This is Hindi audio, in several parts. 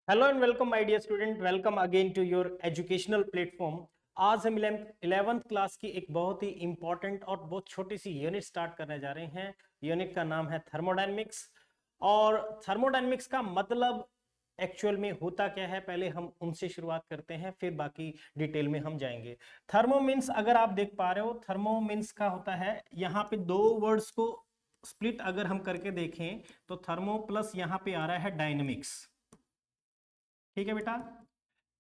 Hello and welcome my dear student, welcome again to your educational platform. आज हम 11th क्लास की एक बहुत ही इंपॉर्टेंट और बहुत छोटी सी यूनिट स्टार्ट करने जा रहे हैं। यूनिट का नाम है थर्मोडायनेमिक्स। और थर्मोडायनेमिक्स का मतलब एक्चुअल में होता क्या है, पहले हम उनसे शुरुआत करते हैं, फिर बाकी डिटेल में हम जाएंगे। थर्मो मीन्स, अगर आप देख पा रहे हो, थर्मो मीन्स का होता है, यहाँ पे दो वर्ड्स को स्प्लिट अगर हम करके देखें तो थर्मो प्लस यहाँ पे आ रहा है डायनेमिक्स। ठीक है बेटा।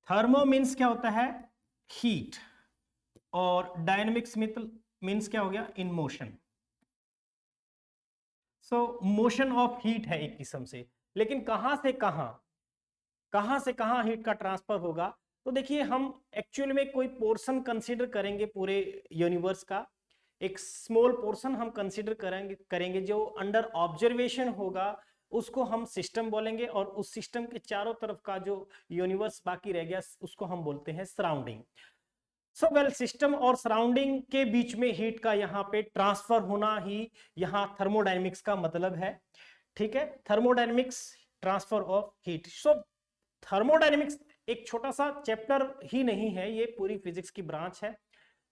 थर्मो मीन्स क्या होता है, हीट, और डायनेमिक्स मीन्स क्या हो गया, in motion. So motion of heat है एक किस्म से। लेकिन कहां से कहां हीट का ट्रांसफर होगा, तो देखिए हम एक्चुअल में कोई पोर्शन कंसीडर करेंगे पूरे यूनिवर्स का। एक स्मॉल पोर्शन हम कंसीडर करेंगे जो अंडर ऑब्जर्वेशन होगा, उसको हम सिस्टम बोलेंगे। और उस सिस्टम के चारों तरफ का जो यूनिवर्स बाकी रह गया उसको हम बोलते हैं सराउंडिंग। सो वेल, सिस्टम और सराउंडिंग के बीच में हीट का यहाँ पे ट्रांसफर होना ही यहाँ थर्मोडायनेमिक्स का मतलब है। ठीक है, thermodynamics, transfer of heat. So thermodynamics एक छोटा सा चैप्टर ही नहीं है, ये पूरी फिजिक्स की ब्रांच है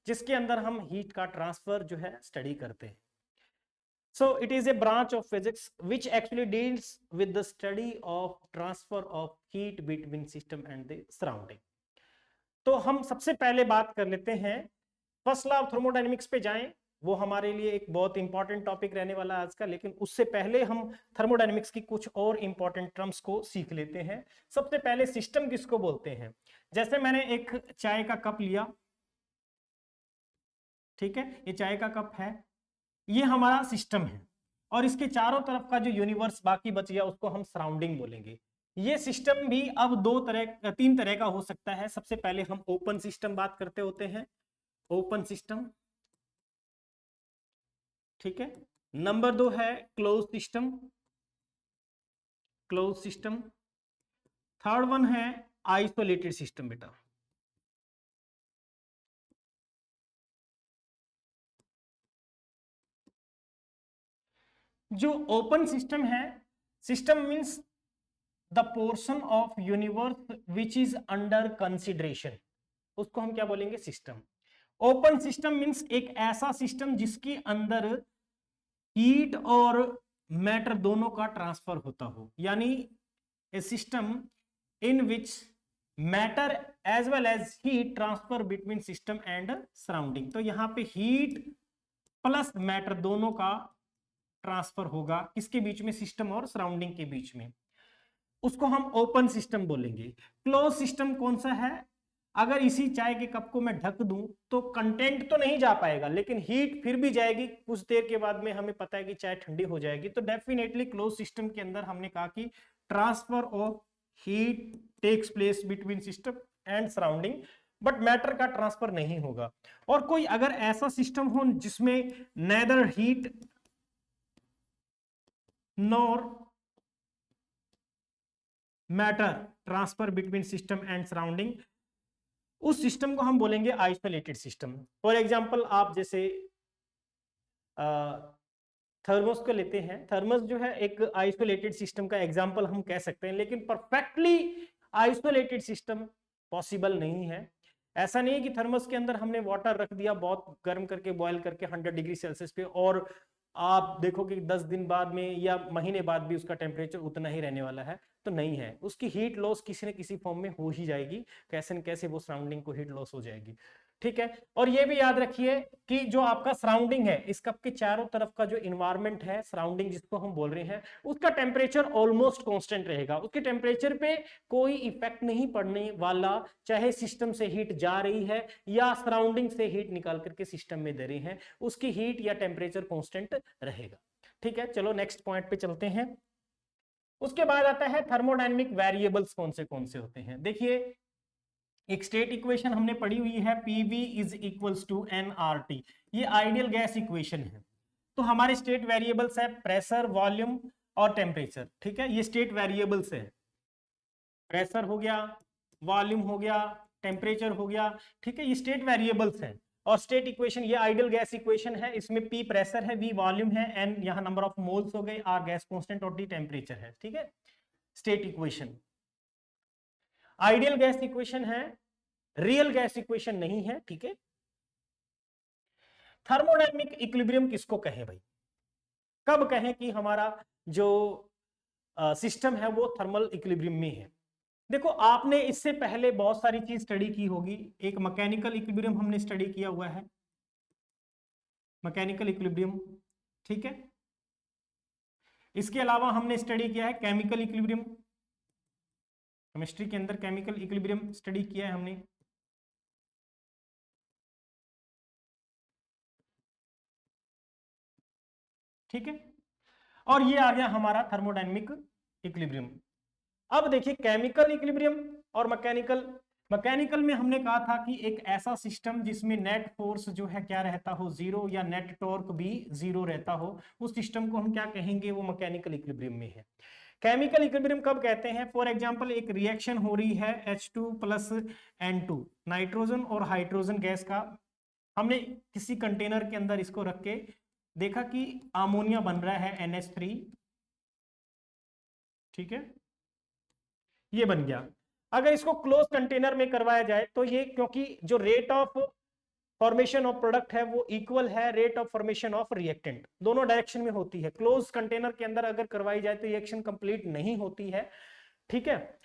जिसके अंदर हम हीट का ट्रांसफर जो है स्टडी करते हैं। So it is a branch of physics which actually deals with the study of transfer of heat between system and the surrounding. तो हम सबसे पहले बात कर लेते हैं, फर्स्ट लॉ ऑफ थर्मोडायनेमिक्स पे जाएं। वो हमारे लिए एक बहुत इंपॉर्टेंट टॉपिक रहने वाला है आज का, लेकिन उससे पहले हम थर्मोडायनेमिक्स की कुछ और इंपॉर्टेंट टर्म्स को सीख लेते हैं। सबसे पहले सिस्टम किसको बोलते हैं? जैसे मैंने एक चाय का कप लिया, ठीक है, ये चाय का कप है, ये हमारा सिस्टम है, और इसके चारों तरफ का जो यूनिवर्स बाकी बच गया उसको हम सराउंडिंग बोलेंगे। ये सिस्टम भी अब तीन तरह का हो सकता है। सबसे पहले हम ओपन सिस्टम बात करते होते हैं, ओपन सिस्टम, ठीक है। नंबर 2 है close system, close system. Third one है आइसोलेटेड सिस्टम बेटा। जो ओपन सिस्टम है, system means the portion of universe which is under consideration, उसको हम क्या बोलेंगे, सिस्टम। ओपन सिस्टम मींस एक ऐसा सिस्टम जिसके अंदर हीट और मैटर दोनों का ट्रांसफर होता हो, यानी a system in which matter as well as heat transfer between system and surrounding. तो यहां पे हीट प्लस मैटर दोनों का ट्रांसफर होगा, किसके बीच में, सिस्टम और सराउंडिंग के बीच में, उसको हम ओपन सिस्टम बोलेंगे। क्लोज सिस्टम कौन सा है? अगर इसी चाय के कप को मैं ढक दूं तो कंटेंट तो नहीं जा पाएगा, लेकिन हीट फिर भी जाएगी। कुछ देर के बाद में हमें पता है कि चाय ठंडी हो जाएगी, तो डेफिनेटली क्लोज सिस्टम के अंदर हमने कहा कि transfer of heat takes place between system and surrounding, but matter का ट्रांसफर नहीं होगा। और कोई अगर ऐसा सिस्टम हो जिसमें neither heat nor matter transfer between system and surrounding, उस सिस्टम को हम बोलेंगे आइसोलेटेड सिस्टम। फॉर एग्जांपल, आप जैसे थर्मोस को लेते हैं, थर्मोस जो है एक आइसोलेटेड सिस्टम का एग्जांपल हम कह सकते हैं, लेकिन परफेक्टली आइसोलेटेड सिस्टम पॉसिबल नहीं है। ऐसा नहीं है कि थर्मस के अंदर हमने वाटर रख दिया बहुत गर्म करके, बॉयल करके 100 डिग्री सेल्सियस पे, और आप देखो कि 10 दिन बाद में या महीने बाद भी उसका टेम्परेचर उतना ही रहने वाला है, तो नहीं है। उसकी हीट लॉस किसी न किसी फॉर्म में हो ही जाएगी, कैसे न कैसे वो सराउंडिंग को हीट लॉस हो जाएगी। ठीक है, और ये भी याद रखिए कि जो आपका सराउंडिंग है, इस कप के चारों तरफ का जो इन्वायरमेंट है, सराउंडिंग जिसको हम बोल रहे हैं, उसका टेम्परेचर ऑलमोस्ट कांस्टेंट रहेगा। उसके टेम्परेचर पे कोई इफेक्ट नहीं पड़ने वाला, चाहे सिस्टम से हीट जा रही है या सराउंडिंग से हीट निकाल करके सिस्टम में दे रही है, उसकी हीट या टेम्परेचर कांस्टेंट रहेगा। ठीक है, चलो नेक्स्ट पॉइंट पे चलते हैं। उसके बाद आता है थर्मोडायनेमिक वेरिएबल्स कौन से होते हैं। देखिए, एक स्टेट इक्वेशन हमने पढ़ी हुई है, PV is equals to nRT, ये आइडियल गैस इक्वेशन है। तो हमारे स्टेट वेरिएबल्स है प्रेशर, वॉल्यूम और टेम्परेचर। ठीक है, ये स्टेट वेरिएबल्स है, प्रेशर हो गया, वॉल्यूम हो गया, टेम्परेचर हो गया। ठीक है, ये स्टेट वेरिएबल्स हैं। और स्टेट इक्वेशन ये आइडियल गैस इक्वेशन है, इसमें P प्रेशर है, V वॉल्यूम है, N यहाँ नंबर ऑफ मोल्स हो गए, R गैस कांस्टेंट और D टेम्परेचर है। ठीक है, state equation. Ideal gas equation है, रियल गैस इक्वेशन नहीं है, ठीक है। थर्मोडायनेमिक इक्विलिब्रियम किसको कहें भाई, कब कहें कि हमारा जो सिस्टम है वो थर्मल इक्विलिब्रियम में है। देखो आपने इससे पहले बहुत सारी चीज स्टडी की होगी। एक मैकेनिकल इक्विलिब्रियम हमने स्टडी किया हुआ है, मैकेनिकल इक्विलिब्रियम, ठीक है। इसके अलावा हमने स्टडी किया है केमिकल इक्विलिब्रियम, केमिस्ट्री के अंदर केमिकल इक्विलिब्रियम स्टडी किया है हमने। ठीक है, और ये आ गया हमारा थर्मोडायनेमिक इक्विलिब्रियम। अब देखिए केमिकल इक्विलिब्रियम और मैकेनिकल में हमने कहा था कि एक ऐसा सिस्टम जिसमें नेट फोर्स जो है क्या रहता हो, जीरो, या नेट टॉर्क भी जीरो रहता हो, उस सिस्टम को हम क्या कहेंगे, वो मैकेनिकल इक्विलिब्रियम में है। केमिकल इक्विलिब्रियम कब कहते हैं, फॉर एग्जांपल एक रिएक्शन हो रही है H2 प्लस N2, नाइट्रोजन और हाइड्रोजन गैस का, हमने किसी कंटेनर के अंदर इसको रख के देखा कि अमोनिया बन रहा है NH3, ठीक है, ये बन गया। अगर इसको क्लोज कंटेनर में करवाया जाए तो ये, क्योंकि जो rate of formation of product है वो इक्वल है rate of formation of reactant, दोनों डायरेक्शन में होती है। क्लोज कंटेनर के अंदर अगर करवाई जाए तो रिएक्शन कंप्लीट नहीं होती है, ठीक है।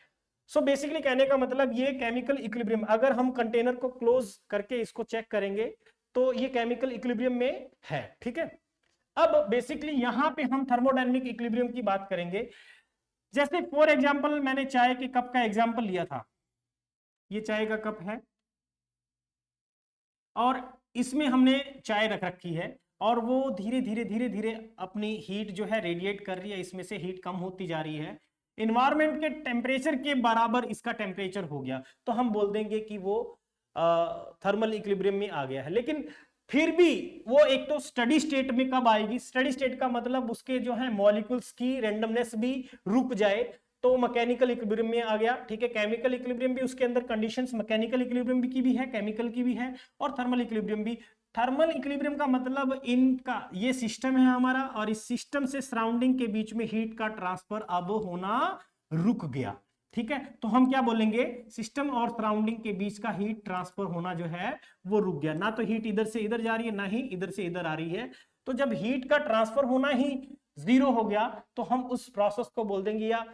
सो बेसिकली कहने का मतलब ये केमिकल इक्विलिब्रियम, अगर हम कंटेनर को क्लोज करके इसको चेक करेंगे तो ये केमिकल इक्विलिब्रियम में है, ठीक है। अब बेसिकली यहां पे हम थर्मोडायनेमिक इक्विलिब्रियम की बात करेंगे। जैसे फॉर एग्जांपल मैंने चाय के कप का एग्जांपल लिया था, ये चाय का कप है और इसमें हमने चाय रख रखी है और वो धीरे धीरे अपनी हीट जो है रेडिएट कर रही है, इसमें से हीट कम होती जा रही है, इन्वायरमेंट के टेम्परेचर के बराबर इसका टेम्परेचर हो गया, तो हम बोल देंगे कि वो थर्मल इक्विलिब्रियम में आ गया है। लेकिन फिर भी वो एक तो स्टडी स्टेट में कब आएगी, स्टडी स्टेट का मतलब उसके जो है मॉलिक्यूल्स की रैंडमनेस भी रुक जाए, तो मैकेनिकल इक्विलिब्रियम में आ गया, ठीक है। केमिकल इक्विलिब्रियम भी उसके अंदर कंडीशंस मैकेनिकल इक्विलिब्रियम की भी है, केमिकल की भी है, और थर्मल इक्विलिब्रियम भी। थर्मल इक्विलिब्रियम का मतलब इनका ये सिस्टम है हमारा, और इस सिस्टम से सराउंडिंग के बीच में हीट का ट्रांसफर अब होना रुक गया, ठीक है। तो हम क्या बोलेंगे, सिस्टम और सराउंडिंग के बीच का हीट ट्रांसफर होना जो है वो रुक गया, ना तो हीट इधर से इधर जा रही है ना ही इधर से इधर आ रही है। तो जब हीट का ट्रांसफर होना ही जीरो हो गया तो हम उस प्रोसेस को बोल देंगे या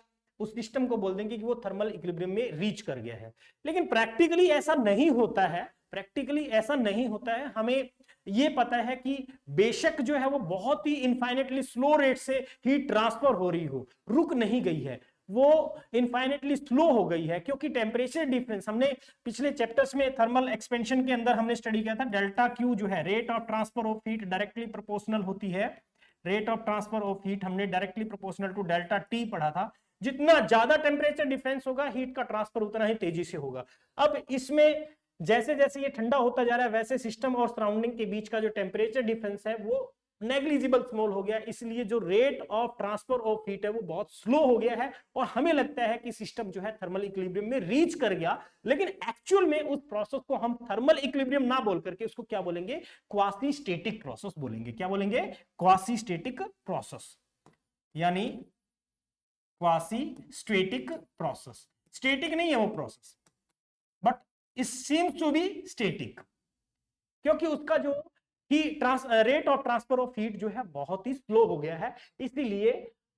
उस सिस्टम को बोल देंगे कि वो थर्मल इक्विलिब्रियम में रीच कर गया है। लेकिन प्रैक्टिकली ऐसा नहीं होता है, प्रैक्टिकली ऐसा नहीं होता है। हमें ये पता है कि बेशक जो है वो बहुत ही इनफाइनेटली स्लो रेट से हीट ट्रांसफर हो रही हो, रुक नहीं गई है, वो इनफाइनेटली स्लो हो गई है, क्योंकि टेम्परेचर डिफरेंस हमने पिछले चैप्टर्स में थर्मल एक्सपेंशन के अंदर हमने स्टडी किया था। डेल्टा क्यू जो है rate of transfer of heat directly proportional होती है, rate of transfer of heat हमने directly proportional to delta T पढ़ा था। जितना ज्यादा टेम्परेचर डिफरेंस होगा हीट का ट्रांसफर उतना ही तेजी से होगा। अब इसमें जैसे जैसे ये ठंडा होता जा रहा है वैसे सिस्टम और सराउंडिंग के बीच का जो टेम्परेचर डिफरेंस है वो नेग्लिजिबल स्मॉल हो गया, इसलिए जो rate of transfer of heat है वो बहुत स्लो हो गया है और हमें लगता है कि सिस्टम जो है थर्मल इक्विलिब्रियम में रीच कर गया। लेकिन एक्चुअल में उस प्रोसेस को हम थर्मल इक्विलिब्रियम ना बोल करके उसको क्या बोलेंगे, क्वासी स्टेटिक प्रोसेस बोलेंगे। क्या बोलेंगे, क्वासी स्टेटिक प्रोसेस, यानी क्वासी स्टेटिक प्रोसेस। स्टेटिक नहीं है वो process, but it seems to be static, क्योंकि उसका जो rate of transfer of heat जो है बहुत ही स्लो हो गया है, इसीलिए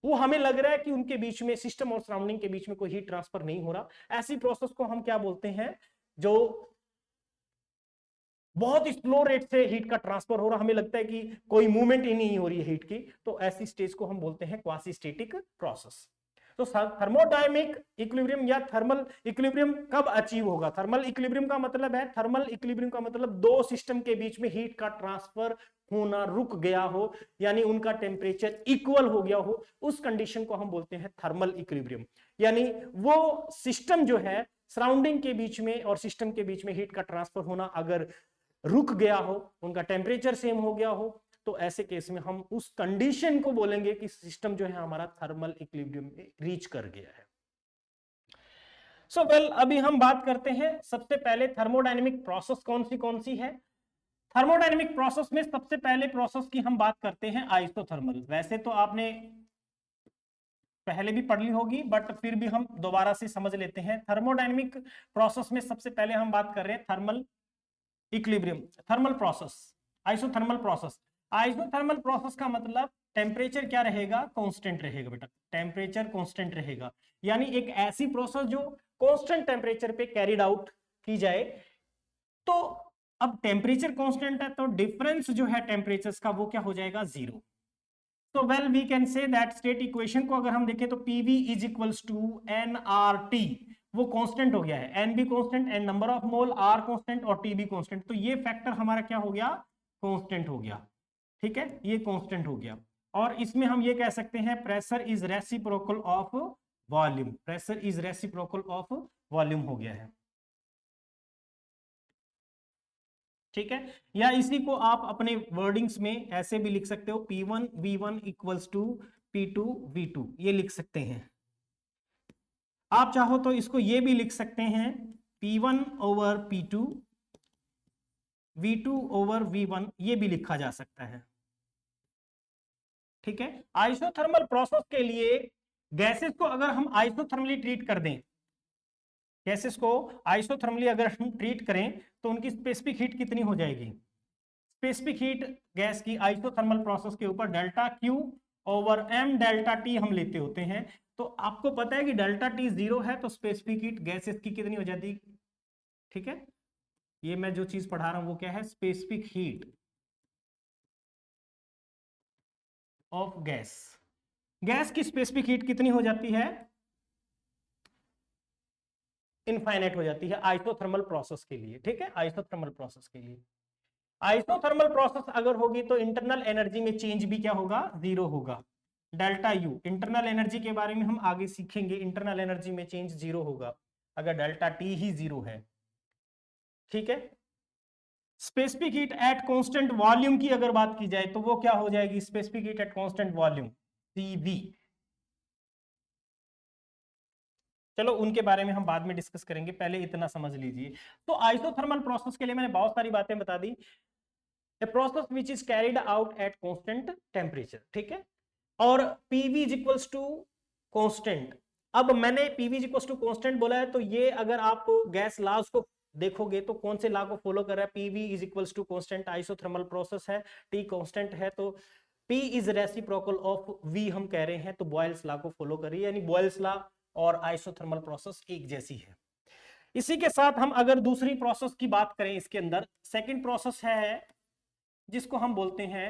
वो हमें लग रहा है कि उनके बीच में, सिस्टम और सराउंडिंग के बीच में कोई हीट ट्रांसफर नहीं हो रहा। ऐसी प्रोसेस को हम क्या बोलते हैं, जो बहुत ही स्लो रेट से हीट का ट्रांसफर हो रहा, हमें लगता है कि कोई मूवमेंट ही नहीं हो रही है हीट की, तो ऐसी स्टेज को हम बोलते हैं क्वासी स्टेटिक प्रोसेस। तो थर्मोडायनेमिक इक्विलिब्रियम या थर्मल इक्विलिब्रियम कब अचीव होगा? थर्मल इक्विलिब्रियम का मतलब है, थर्मल इक्विलिब्रियम का मतलब दो सिस्टम के बीच में हीट का ट्रांसफर होना रुक गया हो, यानी उनका टेम्परेचर इक्वल हो गया हो, उस कंडीशन को हम बोलते हैं थर्मल इक्विलिब्रियम। यानी वो सिस्टम जो है, सराउंडिंग के बीच में और सिस्टम के बीच में हीट का ट्रांसफर होना अगर रुक गया हो, उनका टेम्परेचर सेम हो गया हो, तो ऐसे केस में हम उस कंडीशन को बोलेंगे कि सिस्टम जो है हमारा थर्मल इक्विलिब्रियम में रीच कर गया है। सो वेल, अभी हम बात करते हैं सबसे पहले थर्मोडायनेमिक प्रोसेस कौन सी है। थर्मोडायनेमिक प्रोसेस में सबसे पहले प्रोसेस की हम बात करते हैं आइसोथर्मल। वैसे तो आपने पहले भी पढ़ ली होगी, बट फिर भी हम दोबारा से समझ लेते हैं। थर्मोडायनेमिक प्रोसेस में सबसे पहले हम बात कर रहे हैं thermal equilibrium, thermal process, isothermal process. Isothermal process का मतलब टेम्परेचर क्या रहेगा, कांस्टेंट रहेगा बेटा, टेम्परेचर कांस्टेंट रहेगा। यानी एक ऐसी प्रोसेस जो कांस्टेंट टेम्परेचर पे कैरिड आउट की जाए। तो अब टेम्परेचर कांस्टेंट है तो डिफरेंस जो है टेम्परेचर्स का वो क्या हो जाएगा, जीरो। तो well we can say that state equation को अगर हम देखें तो PV is equals to n R T, वो कांस्टेंट हो गया है, एन भी constant, n number of mole, R constant और टी भी कांस्टेंट। तो ये फैक्टर हमारा क्या हो गया, कांस्टेंट हो गया। ठीक है, ये कांस्टेंट हो गया। और इसमें हम ये कह सकते हैं pressure is reciprocal of volume, pressure is reciprocal of volume हो गया है। ठीक है, या इसी को आप अपने वर्डिंग्स में ऐसे भी लिख सकते हो, P1 V1 equals to P2 V2, ये लिख सकते हैं। आप चाहो तो इसको ये भी लिख सकते हैं P1 over P2 V2 over V1, ये भी लिखा जा सकता है। ठीक है, आइसोथर्मल प्रोसेस के लिए गैसेस को अगर हम आइसोथर्मली ट्रीट कर दें, गैसेस को आइसोथर्मली अगर हम ट्रीट करें तो उनकी स्पेसिफिक हीट कितनी हो जाएगी, स्पेसिफिक हीट गैस की आइसोथर्मल प्रोसेस के ऊपर delta Q over M delta T हम लेते होते हैं। तो आपको पता है कि डेल्टा टी जीरो है तो स्पेसिफिक हीट गैसेस की कितनी हो जाती। ठीक है, ये मैं जो चीज पढ़ा रहा हूं वो क्या है, specific heat of gas. Gas की स्पेसिफिक हीट कितनी हो जाती है, इनफाइनाइट हो जाती है आइसोथर्मल प्रोसेस के लिए। ठीक है, आइसोथर्मल प्रोसेस के लिए, आइसोथर्मल प्रोसेस अगर होगी तो इंटरनल एनर्जी में चेंज भी क्या होगा, जीरो होगा, डेल्टा यू। इंटरनल एनर्जी के बारे में हम आगे सीखेंगे, इंटरनल एनर्जी में चेंज जीरो होगा अगर डेल्टा टी ही जीरो है। ठीक है, specific heat at constant volume की अगर बात की जाए तो वो क्या हो जाएगी, specific heat at constant volume CV. चलो उनके बारे में हम बाद में डिस्कस करेंगे, पहले इतना समझ लीजिए। तो आइसोथर्मल प्रोसेस के लिए मैंने बहुत सारी बातें बता दी। A process which is carried out at constant temperature, ठीक है, और PV is equals to constant। अब मैंने PV is equals to constant बोला है तो ये अगर आप गैस लॉज को देखोगे तो कौन से लॉ को फॉलो कर रहा है, PV is equals to constant, isothermal process है, T कांस्टेंट है तो P is reciprocal of V हम कह रहे हैं, तो बॉयल्स लॉ को फॉलो करिए, यानी बॉयल्स लॉ और आइसोथर्मल प्रोसेस एक जैसी है। इसी के साथ हम अगर दूसरी प्रोसेस की बात करें, इसके अंदर सेकेंड प्रोसेस है जिसको हम बोलते हैं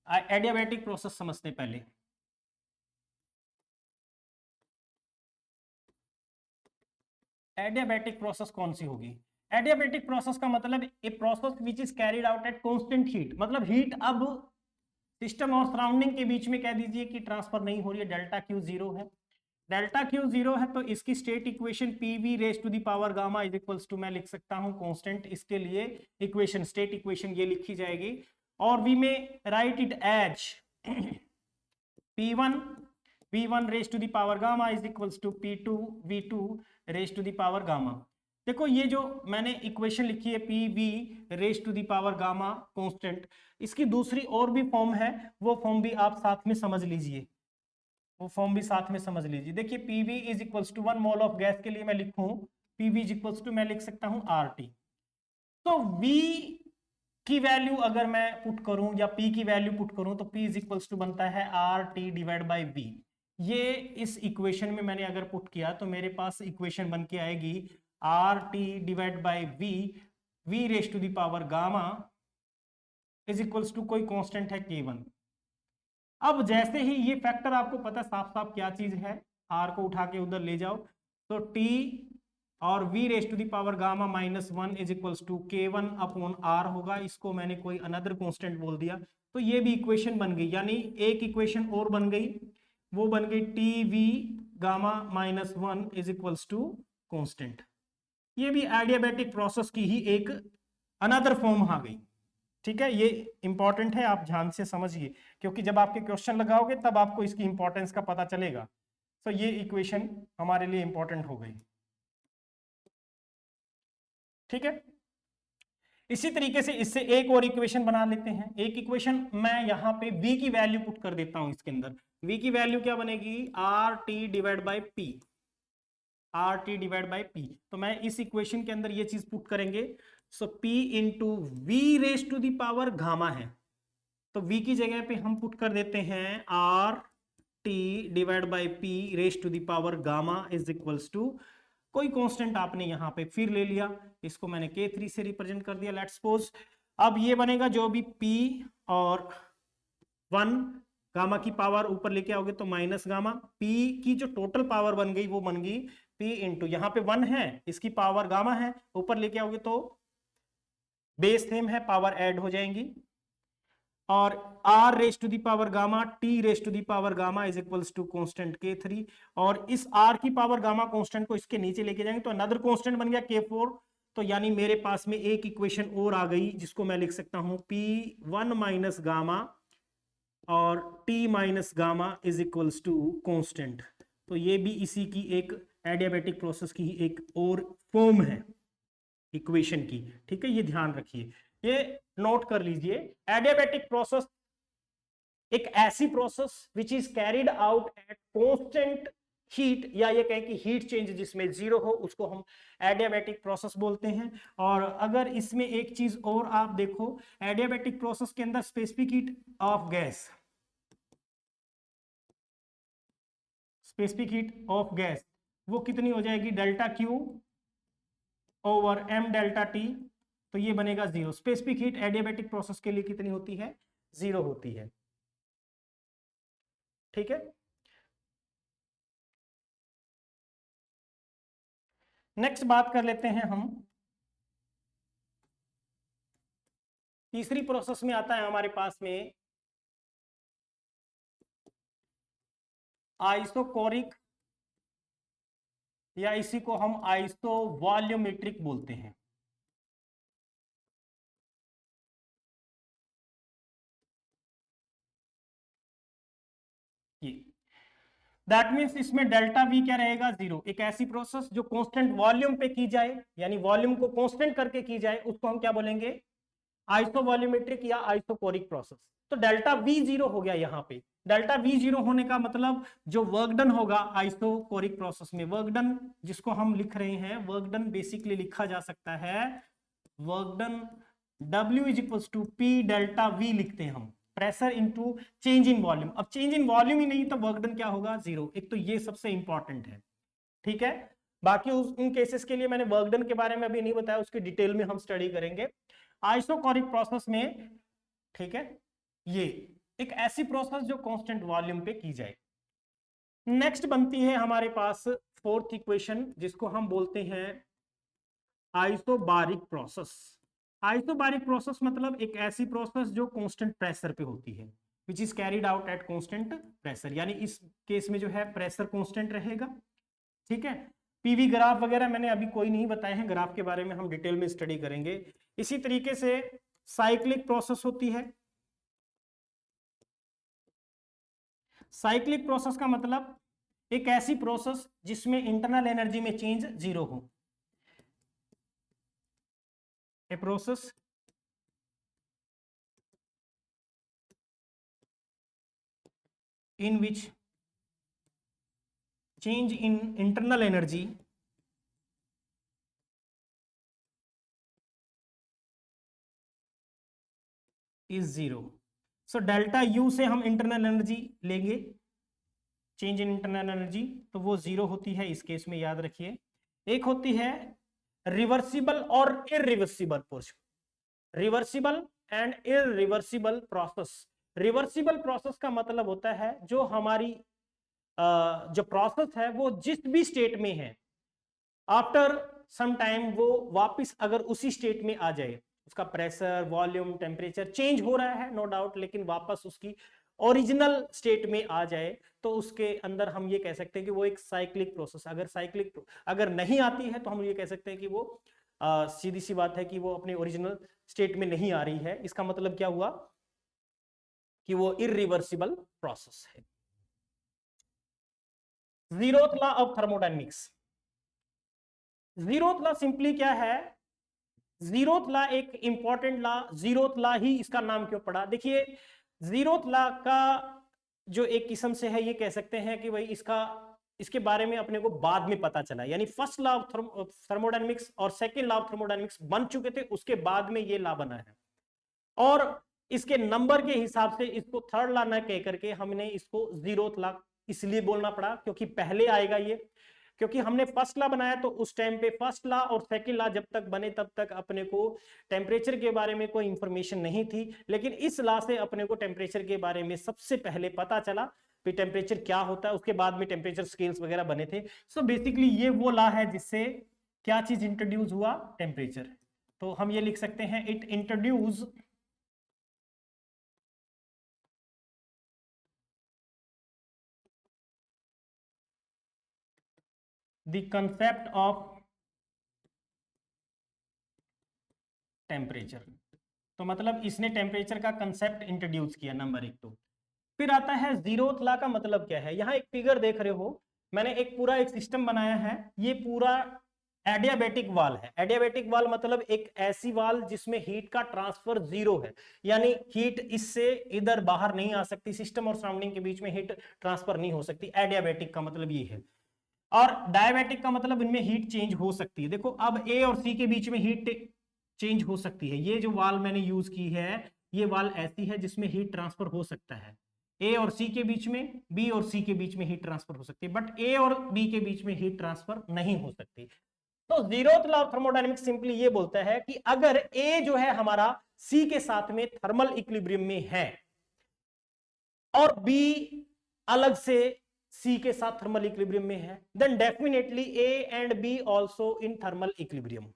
एडियाबैटिक प्रोसेस। समझते पहले एडियाबैटिक प्रोसेस कौन सी होगी। एडियाबैटिक प्रोसेस का मतलब a process which is carried out at constant heat, मतलब हीट अब सिस्टम और सराउंडिंग के बीच में कह दीजिए कि ट्रांसफर नहीं हो रही है, डेल्टा क्यू जीरो है। डेल्टा क्यू जीरो है तो इसकी state equation PV raise to the power gamma is equals to, मैं लिख सकता हूं कांस्टेंट, इसके लिए इक्वेशन, स्टेट इक्वेशन ये लिखी जाएगी। और we may write it as P1 V1 raise to the power gamma is equals to P2 V2 raise to the power gamma. देखो ये जो मैंने इक्वेशन लिखी है PV raise to the power gamma constant, इसकी दूसरी और भी फॉर्म है, वो फॉर्म भी आप साथ में समझ लीजिए, वो फॉर्म भी साथ में समझ लीजिए। देखिए PV is equals to 1 mole of gas के लिए मैं लिखूं PV इज इक्वल्स टू, मैं लिख सकता हूं RT। तो V की वैल्यू अगर मैं पुट करूं या P की वैल्यू पुट करूं तो P इज इक्वल्स टू बनता है RT डिवाइड बाई V। ये इस इक्वेशन में मैंने अगर पुट किया तो मेरे पास इक्वेशन बन के आएगी RT divide by V raise to the power gamma is equals to कोई कांस्टेंट है K1। अब जैसे ही ये फैक्टर आपको पता साफ साफ क्या चीज है, R को उठा के उधर ले जाओ तो T और V raise to the power gamma -1 is equals to K1 upon R होगा। इसको मैंने कोई अनदर कांस्टेंट बोल दिया तो ये भी इक्वेशन बन गई, यानी एक इक्वेशन और बन गई, वो बन गई TV gamma -1 is equals to constant. ये भी एडियाबैटिक प्रोसेस की ही एक अनदर फॉर्म आ गई। ठीक है, ये इंपॉर्टेंट है, आप ध्यान से समझिए क्योंकि जब आपके क्वेश्चन लगाओगे तब आपको इसकी इंपॉर्टेंस का पता चलेगा। तो ये इक्वेशन हमारे लिए इंपॉर्टेंट हो गई। ठीक है, इसी तरीके से इससे एक और इक्वेशन बना लेते हैं। एक इक्वेशन मैं यहाँ पे v की वैल्यू पुट कर देता हूं इसके अंदर। v की वैल्यू क्या बनेगी, are T divide by P, are T divide by P. तो मैं इस इक्वेशन के अंदर ये चीज पुट करेंगे, so p into V raise to the power gamma है, तो v की जगह पे हम पुट कर देते हैं R T divide by P raise to the power gamma is equals to, कोई कांस्टेंट आपने यहां पे फिर ले लिया, इसको मैंने K3 से रिप्रेजेंट कर दिया, लेट्स सपोज। अब ये बनेगा जो भी P और 1 गामा की पावर ऊपर लेके आओगे तो माइनस गामा, P की जो टोटल पावर बन गई वो बन गई P इंटू, यहाँ पे 1 है, इसकी पावर गामा है, ऊपर लेके आओगे तो बेस सेम है, पावर ऐड हो जाएंगी, और r raise to the power gamma t raise to the power gamma is equals to constant K3, और इस r की पावर गामा कांस्टेंट को इसके नीचे लेके जाएंगे तो अनदर कांस्टेंट बन गया K4। तो यानी मेरे पास में एक इक्वेशन और आ गई जिसको मैं लिख सकता हूं P1 माइनस गामा और t minus gamma is equals to constant. तो ये भी इसी की एक एडियाबैटिक प्रोसेस की एक और फॉर्म है इक्वेशन की, ठीक है, ये ध्यान रखिए, ये नोट कर लीजिए। एडियाबैटिक प्रोसेस एक ऐसी process which is carried out at constant heat, या ये कहें कि हीट चेंज जिसमें जीरो हो, उसको हम एडियाबैटिक प्रोसेस बोलते हैं। और अगर इसमें एक चीज और आप देखो, एडियाबैटिक प्रोसेस के अंदर specific heat of gas, specific heat of gas वो कितनी हो जाएगी, delta Q over M delta T, तो ये बनेगा 0। स्पेसिफिक हीट एडियाबैटिक प्रोसेस के लिए कितनी होती है, 0 होती है, ठीक है। नेक्स्ट बात कर लेते हैं हम, तीसरी प्रोसेस में आता है हमारे पास में आइसोकोरिक, या इसी को हम आइसो वॉल्यूमेट्रिक बोलते हैं। दैट मीन्स इसमें डेल्टा वी क्या रहेगा, 0। एक ऐसी प्रोसेस जो कांस्टेंट वॉल्यूम पे की जाए, यानी वॉल्यूम को कांस्टेंट करके की जाए, उसको हम क्या बोलेंगे, आइसो वॉल्यूमेट्रिक या आइसोकोरिक प्रोसेस। तो डेल्टा वी 0 हो गया यहाँ पे। डेल्टा वी 0 होने का मतलब जो वर्क डन होगा आइसोकोरिक प्रोसेस में, वर्क डन जिसको हम लिख रहे हैं, वर्क डन बेसिकली लिखा जा सकता है work done W is equals to P delta V लिखते हैं हम, pressure into change in volume. अब चेंज इन वॉल्यूम ही नहीं तो वर्क डन क्या होगा, 0। एक तो ये सबसे इंपॉर्टेंट है, ठीक है। बाकी उन केसेस के लिए मैंने वर्क डन के बारे में अभी नहीं बताया, उसकी डिटेल में हम स्टडी करेंगे आइसोकोरिक प्रोसेस में, ठीक है। ये एक ऐसी प्रोसेस जो कांस्टेंट वॉल्यूम पे की जाए। नेक्स्ट बनती है हमारे पास फोर्थ इक्वेशन, जिसको हम बोलते हैं आइसोबारिक प्रोसेस। आइसोबारिक प्रोसेस मतलब एक ऐसी प्रोसेस जो कांस्टेंट प्रेशर पे होती है, which is carried out at constant pressure, यानी इस केस में जो है प्रेशर कांस्टेंट रहेगा, ठीक है। पीवी ग्राफ वगैरह मैंने अभी कोई नहीं बताए हैं, ग्राफ के बारे में हम डिटेल में स्टडी करेंगे। इसी तरीके से साइक्लिक प्रोसेस होती है। साइक्लिक प्रोसेस का मतलब एक ऐसी प्रोसेस जिसमें इंटरनल एनर्जी में चेंज 0 हो। A process in which change in internal energy is 0। So delta U से हम इंटरनल एनर्जी लेंगे, चेंज इन इंटरनल एनर्जी, तो वो 0 होती है इस केस में, याद रखिए। एक होती है रिवर्सिबल और irreversible process, reversible and irreversible process. Reversible process का मतलब होता है जो हमारी जो प्रोसेस है वो जिस भी स्टेट में है, आफ्टर सम टाइम वो वापस अगर उसी स्टेट में आ जाए, उसका प्रेशर वॉल्यूम टेम्परेचर चेंज हो रहा है नो डाउट, लेकिन वापस उसकी ओरिजिनल स्टेट में आ जाए, तो उसके अंदर हम ये कह सकते हैं कि वो एक साइक्लिक प्रोसेस। अगर साइक्लिक अगर नहीं आती है तो हम ये कह सकते हैं कि वो सीधी सी बात है कि वो अपने ओरिजिनल स्टेट में नहीं आ रही है। इसका मतलब क्या हुआ कि वो इरिवर्सिबल प्रोसेस है। Zeroth law of thermodynamics. Zeroth law simply क्या है, जीरोथ लॉ एक इंपॉर्टेंट लॉ, जीरोथ लॉ ही इसका नाम क्यों पड़ा? देखिए जीरोथ लॉ का जो एक किस्म से है, ये कह सकते हैं कि भाई इसके बारे में अपने को बाद में पता चला, यानी फर्स्ट लॉ ऑफ थर्मोडायनेमिक्स और सेकंड लॉ ऑफ थर्मोडायनेमिक्स बन चुके थे, उसके बाद में ये लॉ बना है। और इसके नंबर के हिसाब से इसको थर्ड लॉ ना कह करके हमने इसको जीरोथ लॉ इसलिए बोलना पड़ा क्योंकि पहले आएगा ये, क्योंकि हमने फर्स्ट लॉ बनाया तो उस टाइम पे फर्स्ट लॉ और सेकंड लॉ जब तक बने तब तक अपने को टेम्परेचर के बारे में कोई इंफॉर्मेशन नहीं थी, लेकिन इस लॉ से अपने को टेम्परेचर के बारे में सबसे पहले पता चला कि टेम्परेचर क्या होता है। उसके बाद में टेम्परेचर स्केल्स वगैरह बने थे। सो बेसिकली ये वो लॉ है जिससे क्या चीज इंट्रोड्यूस हुआ? टेम्परेचर। तो हम ये लिख सकते हैं, it introduce the concept of temperature. तो मतलब इसने टेम्परेचर का कंसेप्ट इंट्रोड्यूस किया, नंबर एक। तो फिर आता है जीरोथ लॉ का मतलब क्या है। यहाँ एक फिगर देख रहे हो, मैंने एक पूरा एक सिस्टम बनाया है, ये पूरा एडियाबैटिक वाल है। एडियाबैटिक वाल मतलब एक ऐसी वाल जिसमें हीट का ट्रांसफर जीरो है, यानी हीट इससे इधर बाहर नहीं आ सकती, सिस्टम और सराउंडिंग के बीच में हीट ट्रांसफर नहीं हो सकती। एडियाबैटिक का मतलब ये है। और डायबैटिक का मतलब इनमें हीट चेंज हो सकती है। देखो अब ए और सी के बीच में हीट चेंज हो सकती है। ये जो वाल मैंने यूज की है, ये वाल ऐसी है जिसमें हीट ट्रांसफर हो सकता है। ए और सी के बीच में, बी और सी के बीच में हीट ट्रांसफर हो सकती है, बट ए और बी के बीच में हीट ट्रांसफर नहीं हो सकती। तो zeroth law of thermodynamics simply ये बोलता है कि अगर ए जो है हमारा सी के साथ में थर्मल इक्विलिब्रियम में है और बी अलग से सी के साथ थर्मल इक्विलिब्रियम में है, then definitely A and B also in thermal equilibrium.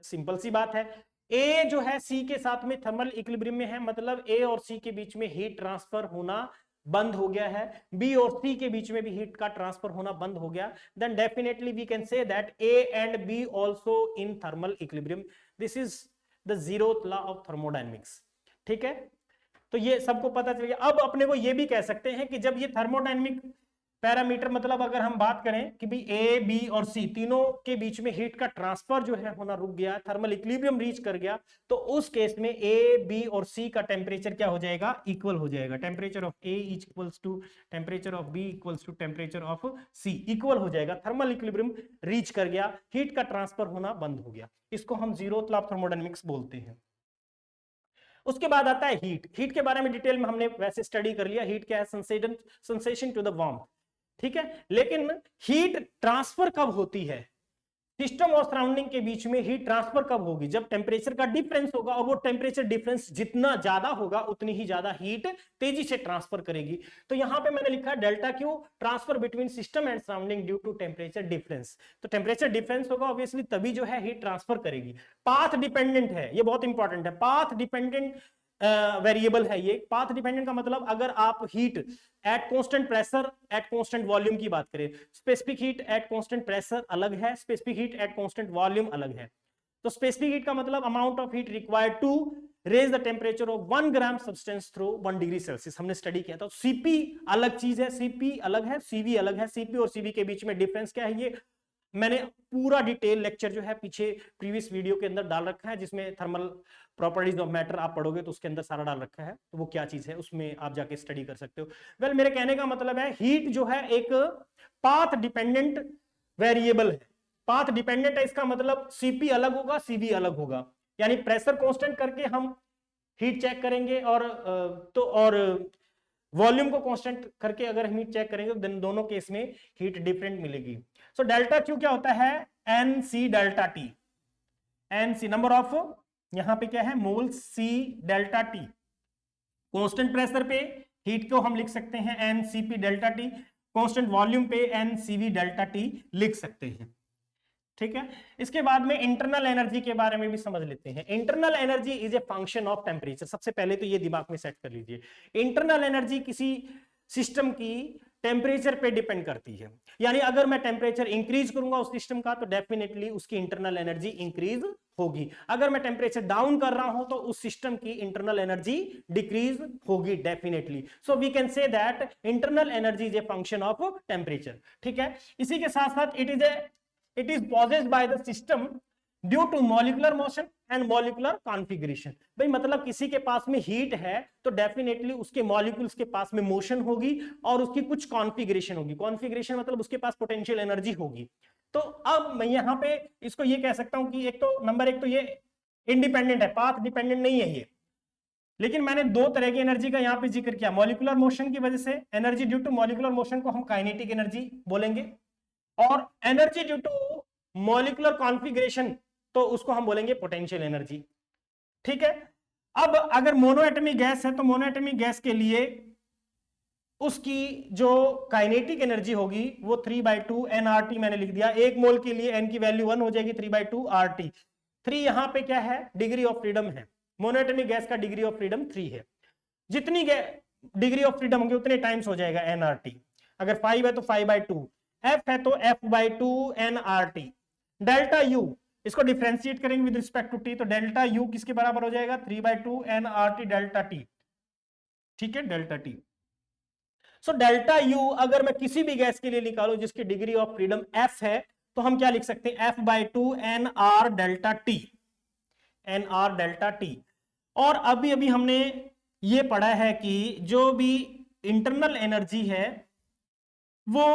Simple सी बात है, ए जो है सी के साथ में थर्मल इक्विलिब्रियम में है, मतलब ए और सी के बीच में हीट ट्रांसफर होना बंद हो गया है। बी और सी के बीच में भी हीट का ट्रांसफर होना बंद हो गया। Then definitely we can say that A and B also in thermal equilibrium. This is the zeroth law of thermodynamics. ठीक है, तो ये सबको पता चल गया। अब अपने को ये भी कह सकते हैं कि जब ये थर्मोडायनेमिक पैरामीटर, मतलब अगर हम बात करें कि भाई ए बी और सी तीनों के बीच में हीट का ट्रांसफर जो है होना रुक गया, थर्मल इक्विलिब्रियम रीच कर गया, तो उस केस में ए बी और सी का टेम्परेचर क्या हो जाएगा? इक्वल हो जाएगा। Temperature of A equals to temperature of B equals to temperature of C, equal हो जाएगा। थर्मल इक्विलिब्रियम रीच कर गया, हीट का ट्रांसफर होना बंद हो गया। इसको हम जीरोथ लॉ ऑफ थर्मोडायनेमिक्स बोलते हैं। उसके बाद आता है हीट। हीट के बारे में डिटेल में हमने वैसे स्टडी कर लिया। हीट क्या है? Sensation to the warm. ठीक है, लेकिन हीट ट्रांसफर कब होती है? सिस्टम और सराउंडिंग के बीच में हीट ट्रांसफर कब होगी? जब टेम्परेचर का डिफरेंस होगा, और वो टेम्परेचर डिफरेंस जितना ज्यादा होगा उतनी ही ज्यादा हीट तेजी से ट्रांसफर करेगी। तो यहां पे मैंने लिखा है delta Q, transfer between system and surrounding due to temperature difference. तो टेम्परेचर डिफरेंस होगा ऑब्वियसली, तभी जो है हीट ट्रांसफर करेगी। पाथ डिपेंडेंट है, ये बहुत इंपॉर्टेंट है। पाथ डिपेंडेंट वेरिएबल है ये। पाथ डिपेंडेंट का मतलब अगर आप heat at constant pressure at constant volume की बात करें, specific heat at constant pressure अलग है, specific heat at constant volume अलग है। तो स्पेसिफिक हीट का मतलब amount of heat required to raise the temperature of 1 gram substance through 1 degree Celsius, हमने स्टडी किया था। सीपी अलग चीज है, सीपी अलग है, सीवी अलग है। सीपी और सीवी के बीच में डिफरेंस क्या है, ये मैंने पूरा डिटेल लेक्चर जो है पीछे प्रीवियस वीडियो के अंदर डाल रखा है, जिसमें थर्मल प्रॉपर्टीज ऑफ मैटर आप पढ़ोगे तो उसके अंदर सारा डाल रखा है। तो वो क्या चीज है उसमें आप जाके स्टडी कर सकते हो। वेल, मेरे कहने का मतलब है हीट जो है एक पाथ डिपेंडेंट वेरिएबल है। पाथ डिपेंडेंट है, इसका मतलब सीपी अलग होगा, सीवी अलग होगा। यानी प्रेशर कांस्टेंट करके हम हीट चेक करेंगे और वॉल्यूम को कांस्टेंट करके अगर हम हीट चेक करेंगे तो दोनों केस में हीट डिफरेंट मिलेगी। सो डेल्टा क्यू क्या होता है? N C delta T. N C number of, यहां पे क्या है? Moles C delta T. Constant pressure पे हीट को हम लिख सकते हैं n C P delta T. Constant volume पे n C V delta T लिख सकते हैं। ठीक है, इसके बाद में इंटरनल एनर्जी के बारे में भी समझ लेते हैं। Internal energy is a function of temperature. सबसे पहले तो ये दिमाग में सेट कर लीजिए, इंटरनल एनर्जी किसी सिस्टम की टेम्परेचर पे डिपेंड करती है। यानी अगर मैं टेम्परेचर इंक्रीज करूंगा उस सिस्टम का तो डेफिनेटली उसकी इंटरनल एनर्जी इंक्रीज होगी। अगर मैं टेम्परेचर डाउन कर रहा हूं तो उस सिस्टम की इंटरनल एनर्जी डिक्रीज होगी definitely. So we can say that internal energy is a function of temperature. ठीक है, इसी के साथ साथ it is possessed by the system due to molecular motion and molecular configuration. भाई मतलब किसी के पास में हीट है तो डेफिनेटली उसके मॉलिक्यूल्स के पास में मोशन होगी और उसकी कुछ कॉन्फ़िगरेशन होगी। कॉन्फ़िगरेशन मतलब उसके पास पोटेंशियल एनर्जी होगी। तो अब मैं यहाँ पे इसको ये कह सकता हूं कि एक तो नंबर एक तो ये इंडिपेंडेंट है, पाथ डिपेंडेंट नहीं है ये। लेकिन मैंने दो तरह की एनर्जी का यहाँ पे जिक्र किया। मॉलिक्यूलर मोशन की वजह से energy due to molecular motion को हम काइनेटिक एनर्जी बोलेंगे, और energy due to molecular configuration तो उसको हम बोलेंगे पोटेंशियल एनर्जी। ठीक है। अब अगर मोनोएटमिक गैस है तो मोनोएटमिक गैस के लिए उसकी जो काइनेटिक एनर्जी होगी वो 3/2 nRT मैंने लिख दिया। एक मोल के लिए n की वैल्यू 1 हो जाएगी 3/2 RT। 3 यहां पे क्या है, डिग्री ऑफ फ्रीडम है। मोनोएटमिक गैस का डिग्री ऑफ फ्रीडम 3 है। जितनी डिग्री ऑफ फ्रीडम होगी उतने टाइम्स हो जाएगा nRT। अगर 5 है तो 5/2, f है तो f/2 nRT। डेल्टा U इसको डिफरेंशिएट करेंगे विद रिस्पेक्ट टू t, तो डेल्टा U किसके बराबर हो जाएगा 3/2 nRT डेल्टा t। ठीक है, delta t। So delta U अगर मैं किसी भी गैस के लिए निकालूं जिसकी डिग्री ऑफ फ्रीडम f है तो हम क्या लिख सकते हैं, f/2 nR delta t, nR delta t। और अभी अभी हमने ये पढ़ा है कि जो भी इंटरनल एनर्जी है वो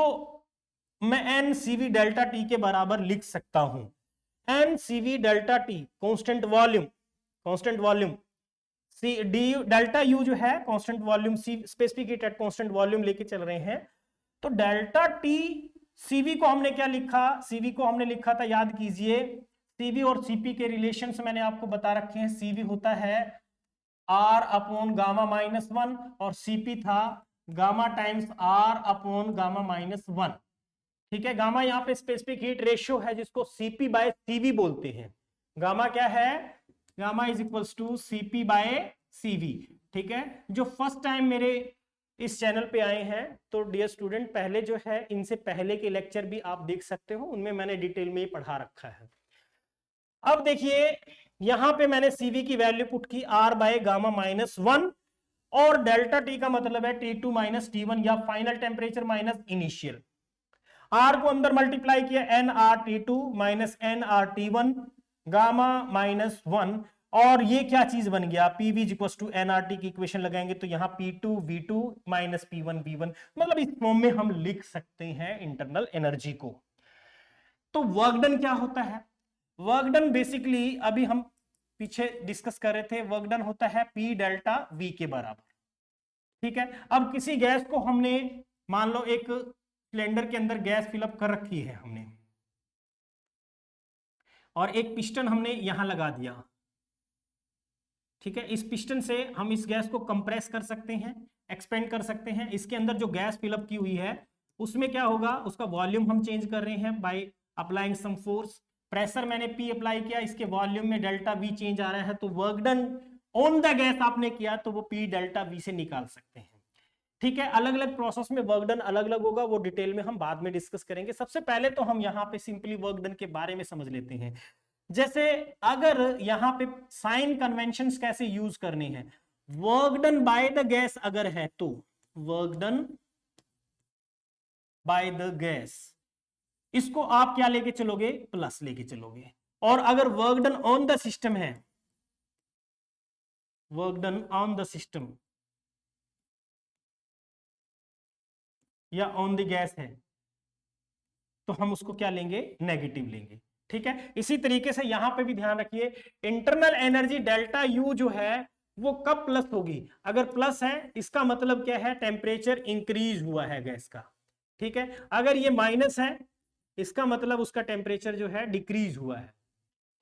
मैं NCV डेल्टा t के बराबर लिख सकता हूं। NCV delta t constant volume, delta U जो है constant volume, specific heat at constant volume लेके चल रहे हैं। तो डेल्टा T CV को हमने क्या लिखा, CV को हमने लिखा था, याद कीजिए, CV और CP के रिलेशंस मैंने आपको बता रखे हैं। CV होता है R अपॉन गामा -1 और CP था gamma times R upon gamma -1। ठीक है, गामा यहाँ पे स्पेसिफिक हीट रेशियो है जिसको CP/CV बोलते हैं। गामा क्या है, gamma is equals to CP/CV। ठीक है, जो फर्स्ट टाइम मेरे इस चैनल पे आए हैं तो डियर स्टूडेंट पहले जो है इनसे पहले के लेक्चर भी आप देख सकते हो, उनमें मैंने डिटेल में पढ़ा रखा है। अब देखिए यहां पे मैंने CV की वैल्यू पुट की R/गामा -1 और डेल्टा T का मतलब है T2 - T1 या final temperature minus initial. R को अंदर मल्टीप्लाई किया nRT2 - nRT1 गामा -1, और ये क्या चीज बन गया, PV इक्वल्स टू nRT की इक्वेशन लगाएंगे तो यहां P2 V2 - P1 V1, मतलब इस फॉर्म में हम लिख सकते हैं इंटरनल एनर्जी को। तो वर्क डन क्या होता है, वर्क डन बेसिकली अभी हम पीछे डिस्कस कर रहे थे, वर्क डन होता है P डेल्टा V के बराबर। ठीक है, अब किसी गैस को हमने मान लो एक सिलेंडर के अंदर गैस फिलअप कर रखी है हमने, और एक पिस्टन हमने यहां लगा दिया। ठीक है, इस पिस्टन से हम इस गैस को कंप्रेस कर सकते हैं, एक्सपेंड कर सकते हैं। इसके अंदर जो गैस फिलअप की हुई है उसमें क्या होगा, उसका वॉल्यूम हम चेंज कर रहे हैं by applying some force. Pressure मैंने P अप्लाई किया, इसके वॉल्यूम में डेल्टा V चेंज आ रहा है, तो work done on the gas आपने किया तो वो P डेल्टा V से निकाल सकते हैं। ठीक है, अलग अलग प्रोसेस में वर्क डन अलग अलग होगा, वो डिटेल में हम बाद में डिस्कस करेंगे। सबसे पहले तो हम यहाँ पे सिंपली वर्क डन के बारे में समझ लेते हैं। जैसे अगर यहाँ पे साइन कन्वेंशंस कैसे यूज करने हैं, work done by the gas अगर है तो work done by the gas, इसको आप क्या लेके चलोगे, प्लस लेके चलोगे। और अगर work done on the system है, work done on the system या ऑन द गैस है तो हम उसको क्या लेंगे, नेगेटिव लेंगे। ठीक है, इसी तरीके से यहां पे भी ध्यान रखिए, इंटरनल एनर्जी डेल्टा U जो है वो कब प्लस होगी, अगर प्लस है इसका मतलब क्या है, टेम्परेचर इंक्रीज हुआ है गैस का। ठीक है, अगर ये माइनस है इसका मतलब उसका टेम्परेचर जो है डिक्रीज हुआ है।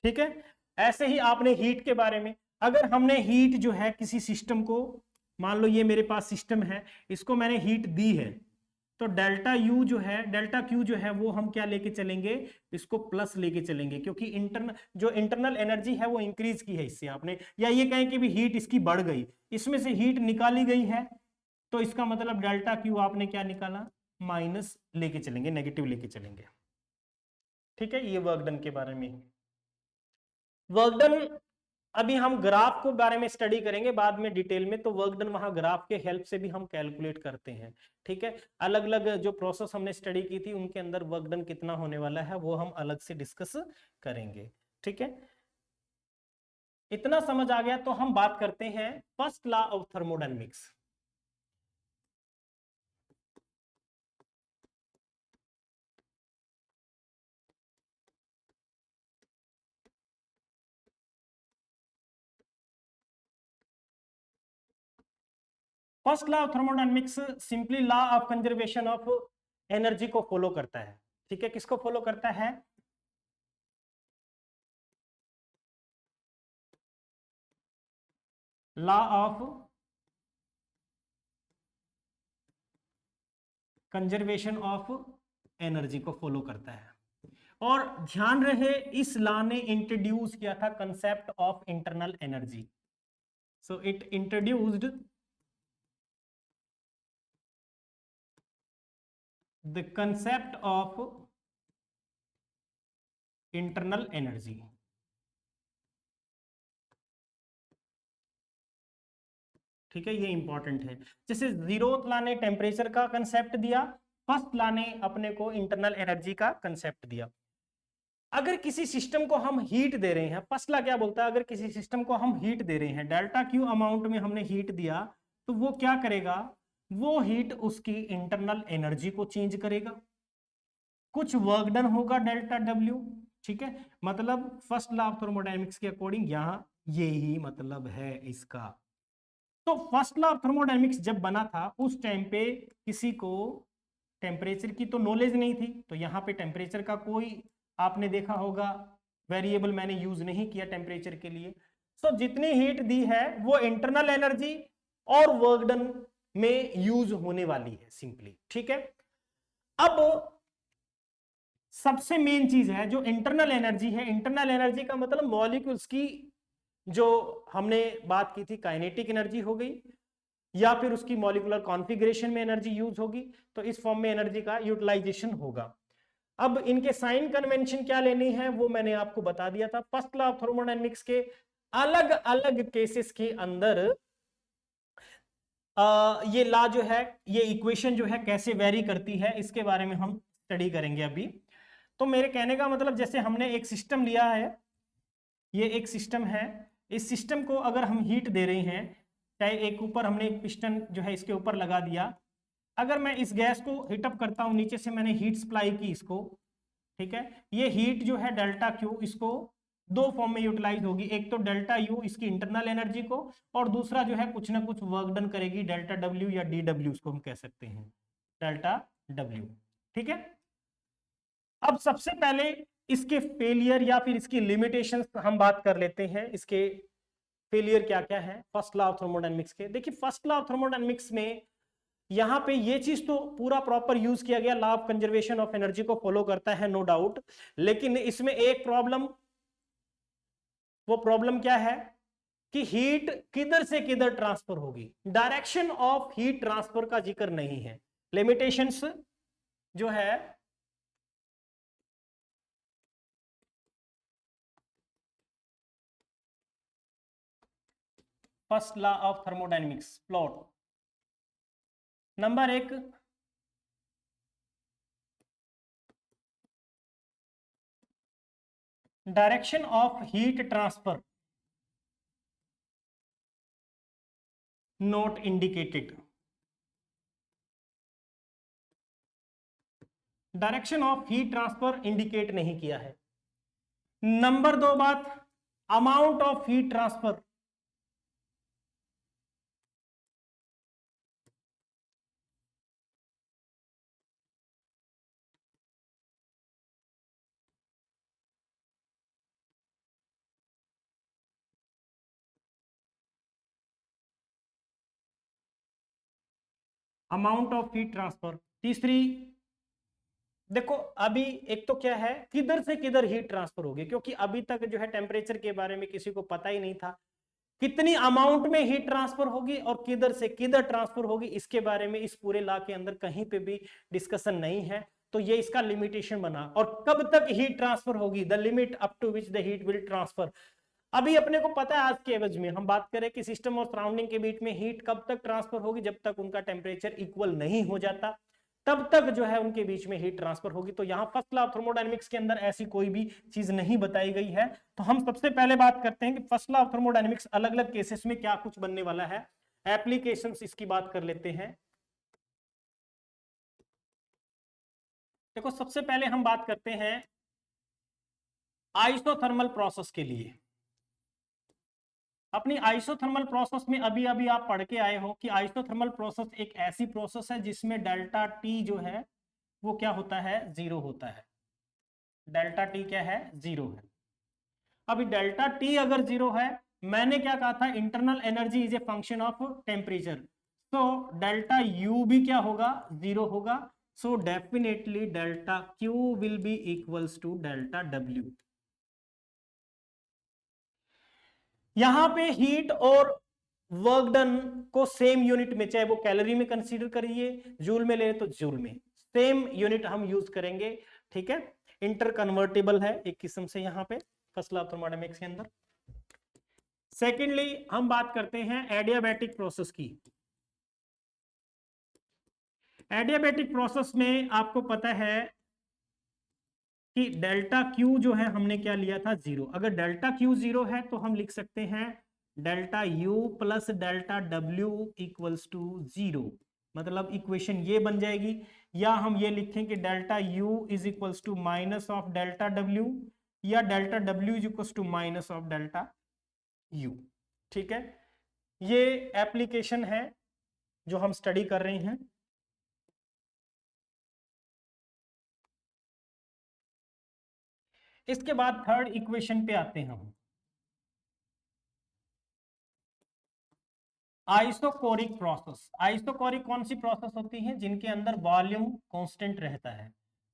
ठीक है, ऐसे ही आपने हीट के बारे में, अगर हमने हीट जो है किसी सिस्टम को, मान लो ये मेरे पास सिस्टम है, इसको मैंने हीट दी है, तो डेल्टा U जो है, डेल्टा Q जो है वो हम क्या लेके चलेंगे, इसको प्लस लेके चलेंगे, क्योंकि इंटरनल एनर्जी है वो इंक्रीज की है इससे आपने, या ये कहें कि भी हीट इसकी बढ़ गई, इसमें से हीट निकाली गई है, तो इसका मतलब डेल्टा Q आपने क्या निकाला, माइनस लेके चलेंगे, नेगेटिव लेके चलेंगे। ठीक है, ये वर्क डन के बारे में। वर्क डन अभी हम ग्राफ के बारे में स्टडी करेंगे बाद में डिटेल में, तो वर्क डन वहां ग्राफ के हेल्प से भी हम कैलकुलेट करते हैं। ठीक है, अलग अलग जो प्रोसेस हमने स्टडी की थी उनके अंदर वर्क डन कितना होने वाला है वो हम अलग से डिस्कस करेंगे। ठीक है, इतना समझ आ गया। तो हम बात करते हैं first law of thermodynamics. First law of thermodynamics simply law of conservation of energy को फॉलो करता है। ठीक है, किसको फॉलो करता है? Law of conservation of energy को फॉलो करता है। और ध्यान रहे, इस लॉ ने इंट्रोड्यूस किया था concept of internal energy. So it introduced the concept of internal energy. ठीक है, ये इंपॉर्टेंट है। जैसे जीरोथ लॉ ने टेम्परेचर का कंसेप्ट दिया, फर्स्ट लॉ ने अपने को इंटरनल एनर्जी का कंसेप्ट दिया। अगर किसी सिस्टम को हम हीट दे रहे हैं, फर्स्ट लॉ क्या बोलता है? अगर किसी सिस्टम को हम हीट दे रहे हैं, डेल्टा क्यू अमाउंट में हमने हीट दिया, तो वो क्या करेगा? वो हीट उसकी इंटरनल एनर्जी को चेंज करेगा, कुछ वर्क डन होगा डेल्टा डब्ल्यू। ठीक है, मतलब फर्स्ट लॉ ऑफ थर्मोडायनेमिक्स के अकॉर्डिंग यहां यही मतलब है इसका। तो फर्स्ट लॉ ऑफ थर्मोडायनेमिक्स जब बना था, उस टाइम पे किसी को टेम्परेचर की तो नॉलेज नहीं थी, तो यहाँ पे टेम्परेचर का कोई, आपने देखा होगा, वेरिएबल मैंने यूज नहीं किया टेम्परेचर के लिए। तो जितनी हीट दी है वो इंटरनल एनर्जी और वर्क डन में यूज होने वाली है सिंपली। ठीक है, अब सबसे मेन चीज है जो इंटरनल एनर्जी है। इंटरनल एनर्जी का मतलब मॉलिक्यूल्स की, जो हमने बात की थी, काइनेटिक एनर्जी हो गई, या फिर उसकी मॉलिक्यूलर कॉन्फ़िगरेशन में एनर्जी यूज होगी, तो इस फॉर्म में एनर्जी का यूटिलाइजेशन होगा। अब इनके साइन कन्वेंशन क्या लेनी है वो मैंने आपको बता दिया था। फर्स्ट लॉ ऑफ थर्मोडायनेमिक्स के अलग अलग केसेस के अंदर ये लॉ जो है, ये इक्वेशन जो है कैसे वेरी करती है, इसके बारे में हम स्टडी करेंगे अभी। तो मेरे कहने का मतलब, जैसे हमने एक सिस्टम लिया है, ये एक सिस्टम है, इस सिस्टम को अगर हम हीट दे रहे हैं, चाहे एक ऊपर हमने एक पिस्टन जो है इसके ऊपर लगा दिया, अगर मैं इस गैस को हीटअप करता हूं, नीचे से मैंने हीट सप्लाई की इसको, ठीक है, ये हीट जो है डेल्टा क्यू, इसको दो फॉर्म में यूटिलाइज होगी। एक तो डेल्टा यू इसकी इंटरनल एनर्जी को, और दूसरा जो है कुछ ना कुछ वर्क डन करेगी, डेल्टा डब्ल्यू या डी डब्ल्यू इसको हम कह सकते हैं, डेल्टा डब्ल्यू। ठीक है, अब सबसे पहले इसके फेलियर या फिर इसकी लिमिटेशंस हम बात कर लेते हैं। इसके फेलियर क्या क्या है फर्स्ट लॉ ऑफ थर्मोडायनेमिक्स के? देखिए, फर्स्ट लॉ ऑफ थर्मोडायनेमिक्स में यहां पे ये चीज तो पूरा प्रॉपर यूज किया गया, law of conservation of energy को फॉलो करता है, नो डाउट। लेकिन इसमें एक प्रॉब्लम, वो प्रॉब्लम क्या है कि हीट किधर से किधर ट्रांसफर होगी, डायरेक्शन ऑफ हीट ट्रांसफर का जिक्र नहीं है। लिमिटेशंस जो है first law of thermodynamics, plot number 1, direction of heat transfer not indicated. Direction of heat transfer indicate नहीं किया है। नंबर 2 बात, amount of heat transfer, amount of heat transfer. तीसरी, देखो अभी एक तो क्या है, किधर से किधर हीट ट्रांसफर होगी, क्योंकि अभी तक जो है टेम्परेचर के बारे में किसी को पता ही नहीं था, कितनी अमाउंट में हीट ट्रांसफर होगी और किधर से किधर ट्रांसफर होगी, इसके बारे में इस पूरे लॉ के अंदर कहीं पे भी डिस्कशन नहीं है। तो ये इसका लिमिटेशन बना। और कब तक हीट ट्रांसफर होगी, the limit up to which the heat will transfer. अभी अपने को पता है, आज के एवज में हम बात करें कि सिस्टम और सराउंडिंग के बीच में हीट कब तक ट्रांसफर होगी, जब तक उनका टेम्परेचर इक्वल नहीं हो जाता, तब तक जो है उनके बीच में हीट ट्रांसफर होगी। तो यहाँ फर्स्ट लॉ ऑफ थर्मोडायनेमिक्स के अंदर ऐसी कोई भी चीज नहीं बताई गई है। तो हम सबसे पहले बात करते हैं कि फर्स्ट लॉ ऑफ थर्मोडायनेमिक्स अलग अलग केसेस में क्या कुछ बनने वाला है, एप्लीकेशंस इसकी बात कर लेते हैं। देखो सबसे पहले हम बात करते हैं आइसोथर्मल प्रोसेस के लिए। अपनी आइसोथर्मल प्रोसेस में अभी अभी आप पढ़ के आए हो कि आइसोथर्मल प्रोसेस एक ऐसी प्रोसेस है जिसमें डेल्टा टी जो है वो क्या होता है, जीरो होता है। डेल्टा टी क्या है, जीरो है। अभी डेल्टा टी अगर जीरो है, मैंने क्या कहा था, internal energy is a function of temperature, तो डेल्टा यू भी क्या होगा, जीरो होगा। So definitely delta Q will be equals to delta W. यहां पे हीट और वर्क डन को सेम यूनिट में, चाहे वो कैलोरी में कंसीडर करिए, जूल में ले तो जूल में, सेम यूनिट हम यूज करेंगे। ठीक है, इंटर कन्वर्टेबल है एक किस्म से यहाँ पे फर्स्ट लॉ ऑफ थर्मोडायनेमिक्स के अंदर। सेकेंडली हम बात करते हैं एडियाबैटिक प्रोसेस की। एडियाबैटिक प्रोसेस में आपको पता है कि डेल्टा क्यू जो है हमने क्या लिया था, जीरो। अगर डेल्टा क्यू जीरो है तो हम लिख सकते हैं delta U plus delta W equals to zero. मतलब इक्वेशन ये बन जाएगी, या हम ये लिखें कि delta U is equals to minus of delta W, या delta W is equals to minus of delta U. ठीक है, ये एप्लीकेशन है जो हम स्टडी कर रहे हैं। इसके बाद थर्ड इक्वेशन पे आते हैं हम, आइसोकोरिक प्रोसेस। आइसोकोरिक कौन सी प्रोसेस होती है, जिनके अंदर वॉल्यूम कांस्टेंट रहता है।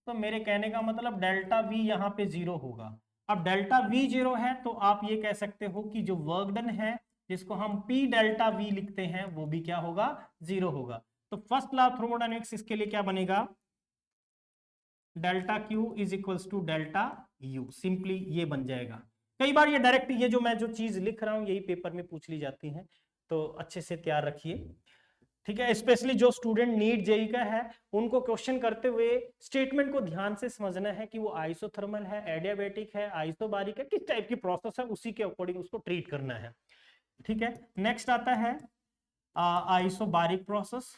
तो मेरे कहने का मतलब डेल्टा वी यहाँ पे जीरो होगा। अब डेल्टा वी जीरो है तो आप ये कह सकते हो कि जो वर्क डन है, जिसको हम पी डेल्टा वी लिखते हैं, वो भी क्या होगा, जीरो होगा। तो फर्स्ट लॉ ऑफ थर्मोडायनेमिक्स इसके लिए क्या बनेगा, delta Q is equals to delta U. Simply ये बन जाएगा। कई बार ये डायरेक्ट, ये जो मैं जो चीज लिख रहा हूं यही पेपर में पूछ ली जाती है, तो अच्छे से तैयार रखिए। ठीक है, स्पेशली जो स्टूडेंट नीट जेई का है, उनको क्वेश्चन करते हुए स्टेटमेंट को ध्यान से समझना है कि वो आइसोथर्मल है, एडियाबैटिक है, आइसोबारिक है, किस टाइप की प्रोसेस है, उसी के अकॉर्डिंग उसको ट्रीट करना है। ठीक है, नेक्स्ट आता है आइसोबारिक प्रोसेस।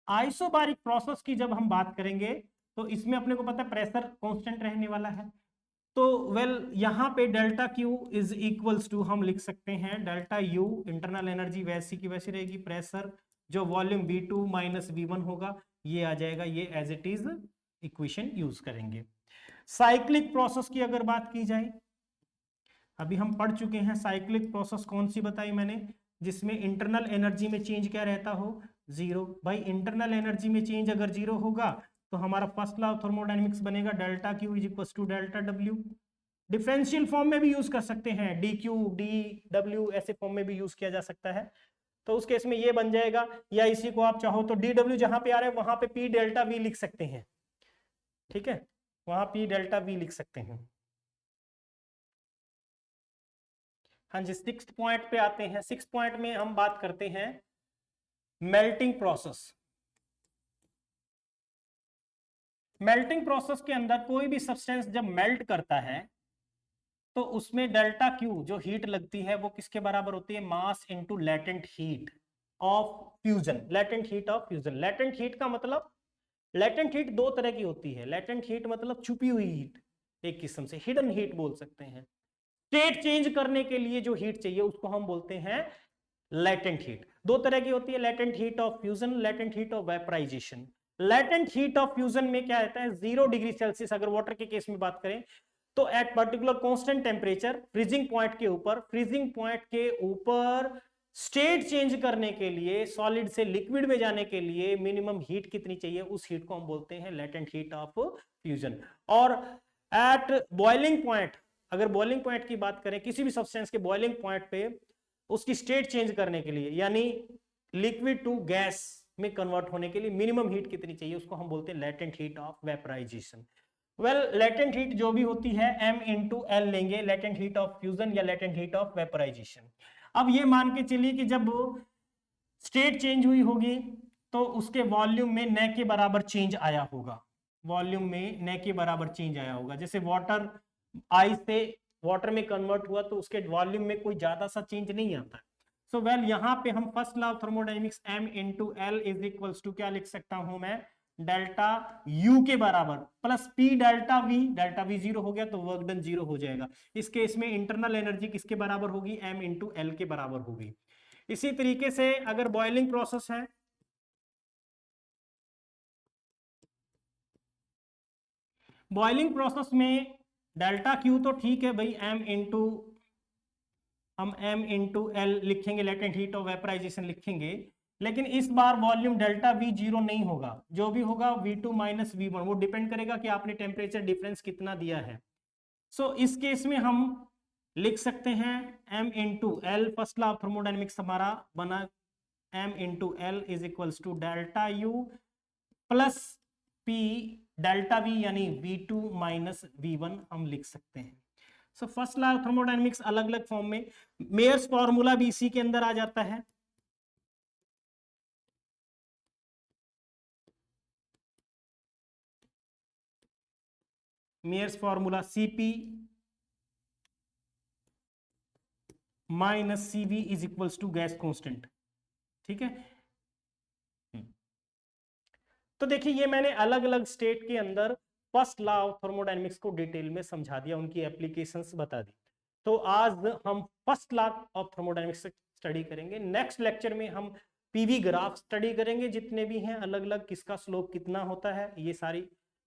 आइसोबारिक प्रोसेस की जब हम बात करेंगे तो इसमें अपने को पता है प्रेशर कांस्टेंट रहने वाला है। तो यहाँ पे delta Q is equals to हम लिख सकते हैं डेल्टा यू, इंटरनल एनर्जी वैसी की वैसी रहेगी, प्रेशर जो वॉल्यूम V2 माइनस V1 होगा ये आ जाएगा, ये as it is equation use करेंगे। साइक्लिक प्रोसेस की अगर बात की जाए, अभी हम पढ़ चुके हैं साइक्लिक प्रोसेस कौन सी बताई मैंने, जिसमें इंटरनल एनर्जी में चेंज क्या रहता हो, जीरो। भाई इंटरनल एनर्जी में चेंज अगर जीरो होगा तो हमारा फर्स्ट लॉ ऑफ थर्मोडायनेमिक्स बनेगा delta Q is equal to delta W. Differential form में भी यूज कर सकते हैं, डी क्यू डी डब्ल्यू ऐसे फॉर्म में भी यूज किया जा सकता है। तो उस केस में ये बन जाएगा, या इसी को आप चाहो तो डी डब्ल्यू जहां पे आ रहा है वहां पे पी डेल्टा वी लिख सकते हैं। ठीक है, वहां पी डेल्टा वी लिख सकते हैं। हाँ जी, सिक्स्थ पॉइंट पे आते हैं। सिक्स्थ पॉइंट में हम बात करते हैं मेल्टिंग प्रोसेस। मेल्टिंग प्रोसेस के अंदर कोई भी सब्सटेंस जब मेल्ट करता है तो उसमें डेल्टा क्यू जो हीट लगती है वो किसके बराबर होती है, mass into latent heat of fusion. Latent heat of fusion, latent heat का मतलब, लेटेंट हीट दो तरह की होती है। लेटेंट हीट मतलब छुपी हुई हीट, एक किस्म से हिडन हीट बोल सकते हैं। स्टेट चेंज करने के लिए जो हीट चाहिए उसको हम बोलते हैं लेटेंट हीट। दो तरह की होती है, latent heat of fusion, latent heat of vaporization. Latent heat of fusion में क्या रहता है, 0 डिग्री सेल्सियस अगर वाटर के केस में बात करें तो at particular constant temperature freezing point के ऊपर, फ्रीजिंग पॉइंट के ऊपर स्टेट चेंज करने के लिए, सॉलिड से लिक्विड में जाने के लिए मिनिमम हीट कितनी चाहिए, उस हीट को हम बोलते हैं लेटेंट हीट ऑफ फ्यूजन। और एट बॉइलिंग पॉइंट, अगर बॉइलिंग पॉइंट की बात करें, किसी भी सब्सटेंस के बॉइलिंग पॉइंट पे उसकी स्टेट चेंज करने के लिए, यानी लिक्विड टू गैस में कन्वर्ट होने के लिए मिनिमम हीट कितनी चाहिए, उसको हम बोलते हैं latent heat of vaporization. Latent heat जो भी होती है m इंटू एल लेंगे, लेटेंट हीट ऑफ फ्यूजन या लेटेंट हीट ऑफ वेपराइजेशन। अब ये मान के चलिए कि जब स्टेट चेंज हुई होगी तो उसके वॉल्यूम में न के बराबर चेंज आया होगा, वॉल्यूम में न के बराबर चेंज आया होगा। जैसे वाटर आइस से वाटर में कन्वर्ट हुआ तो उसके वॉल्यूम में कोई ज्यादा सा चेंज नहीं आता है। सो वेल यहाँ पे हम first law of thermodynamics m into L is equals to क्या लिख सकता हूं मैं, डेल्टा U के बराबर plus P delta V zero हो गया तो वर्क डन जीरो हो जाएगा। इस केस में इंटरनल एनर्जी किसके बराबर होगी, m इंटू एल के बराबर होगी। इसी तरीके से अगर बॉइलिंग प्रोसेस है, बॉइलिंग प्रोसेस में डेल्टा Q तो ठीक है भाई, हम m इंटू एल लिखेंगे, लेटेंट हीट ऑफ वेपराइजेशन लिखेंगे, लेकिन इस बार वॉल्यूम डेल्टा V जीरो नहीं होगा, जो भी होगा V2 माइनस V1, वो डिपेंड करेगा कि आपने टेम्परेचर डिफरेंस कितना दिया है। सो इस केस में हम लिख सकते हैं m into L, first law of thermodynamics हमारा बना m into L is equals to delta U plus P delta V यानी V2 माइनस V1 हम लिख सकते हैं। So first law of thermodynamics अलग अलग फॉर्म में, मेयर्स फॉर्मूला भी इसी के अंदर आ जाता है। Mayer's formula Cp minus Cv is equals to gas constant, ठीक है। तो देखिए ये मैंने अलग अलग स्टेट के अंदर फर्स्ट लॉ ऑफ थर्मोडायनेमिक्स को डिटेल में समझा दिया, उनकी एप्लीकेशंस बता दी। तो आज हम first law of thermodynamics study करेंगे। नेक्स्ट लेक्चर में हम पीवी ग्राफ स्टडी करेंगे, जितने भी हैं अलग अलग, किसका स्लोप कितना होता है, ये सारी,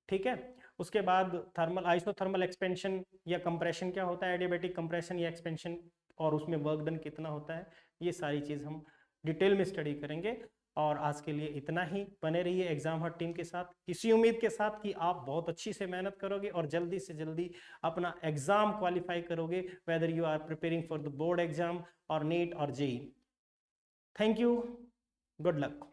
ठीक है। उसके बाद थर्मल आइसोथर्मल एक्सपेंशन या कंप्रेशन क्या होता है, एडियाबैटिक कंप्रेशन या एक्सपेंशन, और उसमें वर्क डन कितना होता है, ये सारी चीज हम डिटेल में स्टडी करेंगे। और आज के लिए इतना ही। बने रहिए एग्जाम हट टीम के साथ, इसी उम्मीद के साथ कि आप बहुत अच्छी से मेहनत करोगे और जल्दी से जल्दी अपना एग्जाम क्वालिफाई करोगे, whether you are preparing for the board exam और नीट और JEE. Thank you, good luck.